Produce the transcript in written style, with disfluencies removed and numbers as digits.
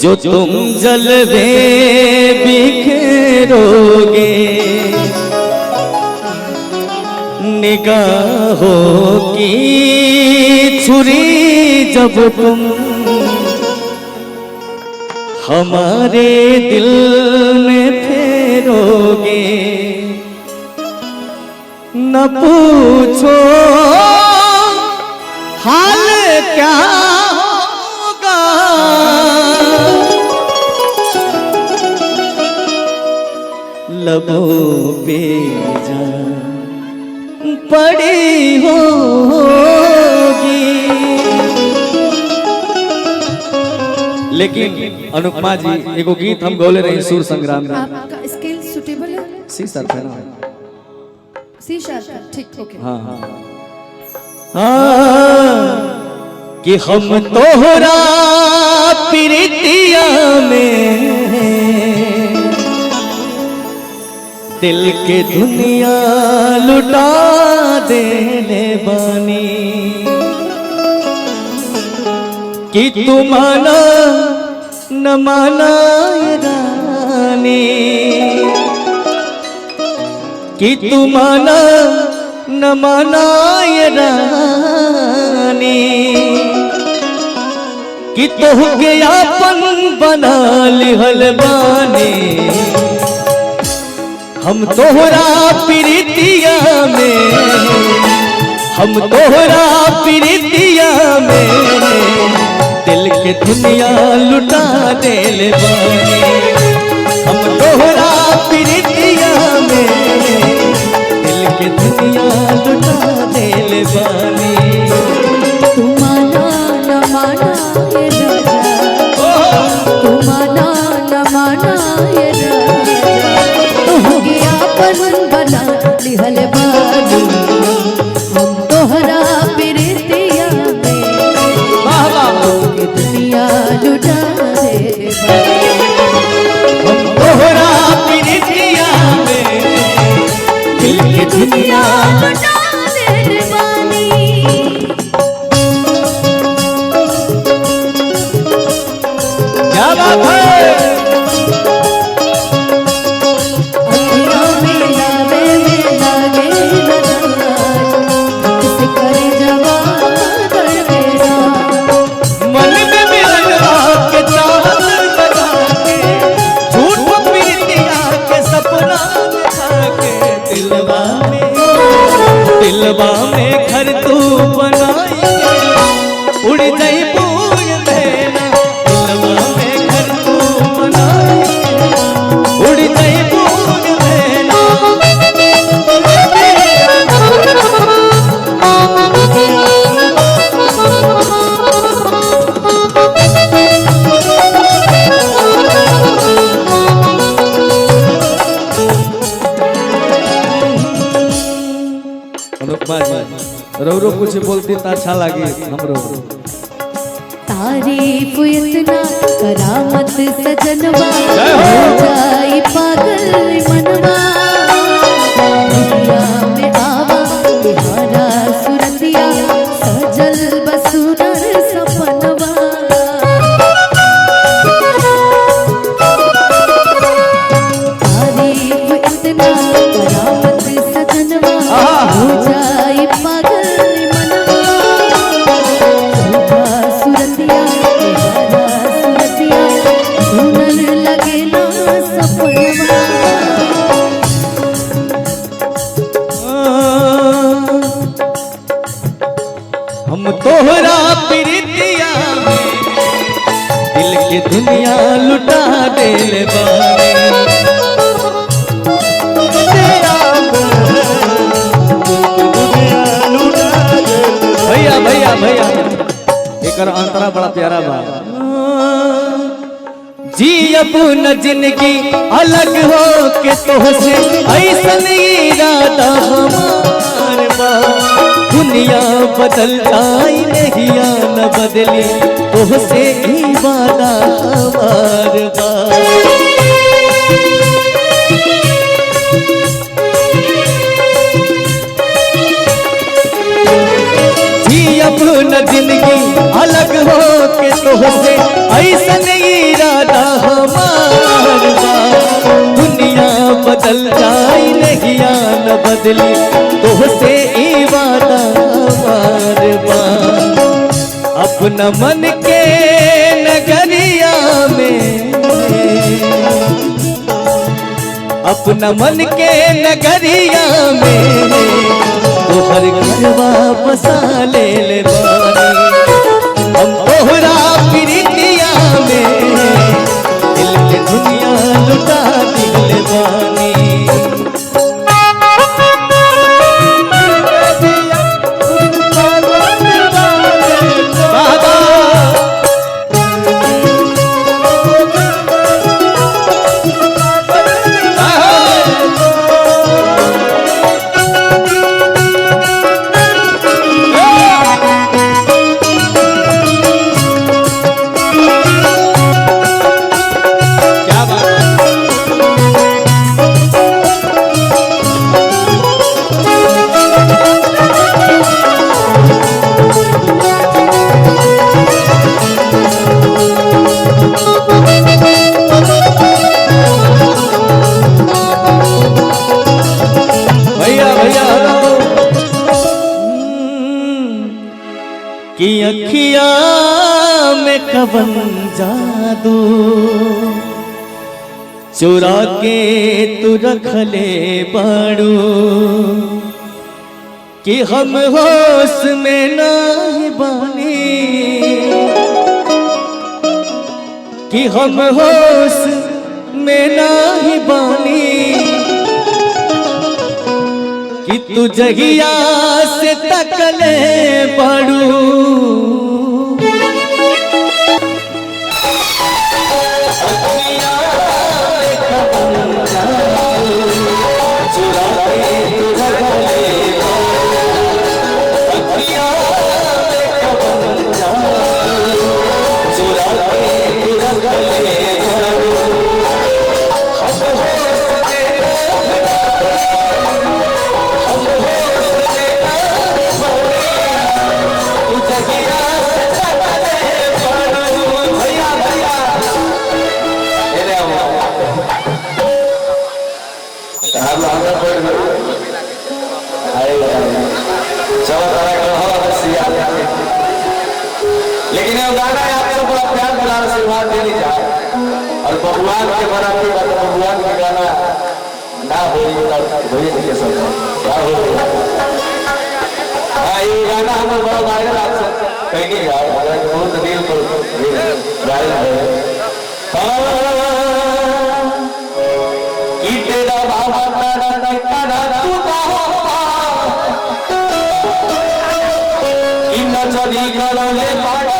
जो तुम जलवे बिखेरोगे निगाहों की छुरी जब तुम हमारे दिल में फेरोगे न पूछो हाल क्या होगा लबों पे जान पड़ी होगी। लेकिन अनुपमा जी एगो गीत हम गौले रहे सुर संग्राम में। आपका स्केल सुटेबल है? सी शार्प है ना? सी शार्प, ठीक ओके। हाँ कि हम तोहरा प्रीतिया में दिल के दुनिया लुटा देने बानी कि तू माना न माना ये रानी कि तू माना न माना ये रानी कि तोहके अपन बना लिहल बानी हम तोहरा प्रीतिया में हम तोहरा प्रीतिया में दिल के दुनिया लुटा देले बानी हम तोहरा प्रीतिया में दिल के दुनिया लुटा देले बानी। तू माना न माना ये राजा, तू माना न माना ये राजा, तू गया अपन बना लिहल बानी हम तोहरा प्रीतिया में के दुनिया लुटा दे हम तोहरा प्रीतिया में दिल के दुनिया लुटा दे बानी। क्या बात है। दिलवा में घर तू बनाई उड़ जाई पूज देना दिलवा में घर तू बनाई उड़ जाई पूज देना रो रो कुछ बोलती तो अच्छा लगे हमरो। तारीफ इतना करामत सजनवा हो जाई पागल मनवा दुनिया में आवा बिहारा सुरतिया सजल बसुनर सपनवा। तारीफ इतना करामत सजनवा हो जाई पागल हम तोहरा प्रीतिया में दिल के दुनिया लुटा देले बानी भैया भैया भैया एक अंतरा बड़ा प्यारा बा। जी अपना जिंदगी अलग हो के तोहसे ऐसन इरादा हमार बा दुनिया बदल जाई नहिया न बदली तोहसे ही वादा हमार बा। जी अपना जिंदगी अलग हो के तोहसे ऐसन इरादा बदली तोहसे ई वादा बार बार। अपना मन के नगरिया में, अपना मन के नगरिया में तोहर घरवा बसा ले बानी। हम तोहरा प्रीतिया में दिल के दुनिया लुटा दिल बानी। कि अखिया में कवन जादू चुरा के तू रख ले बाड़ू। कि हम होश में नहीं बानी, कि हम होश में नहीं बानी। कि तू जगिया से तकले पड़ू। लेकिन ये गाना आपको बड़ा प्यार दुलार आशीर्वाद देनी चाहिए। और भगवान के बना के भगवान का गाना ना हो ये के सब क्या हो। ये गाना हम बड़ा वायरल आप कहेंगे यार, बहुत दिल पर वायरल है। कि तेरा बाबा तारा तू इन चली गले पाड़ा।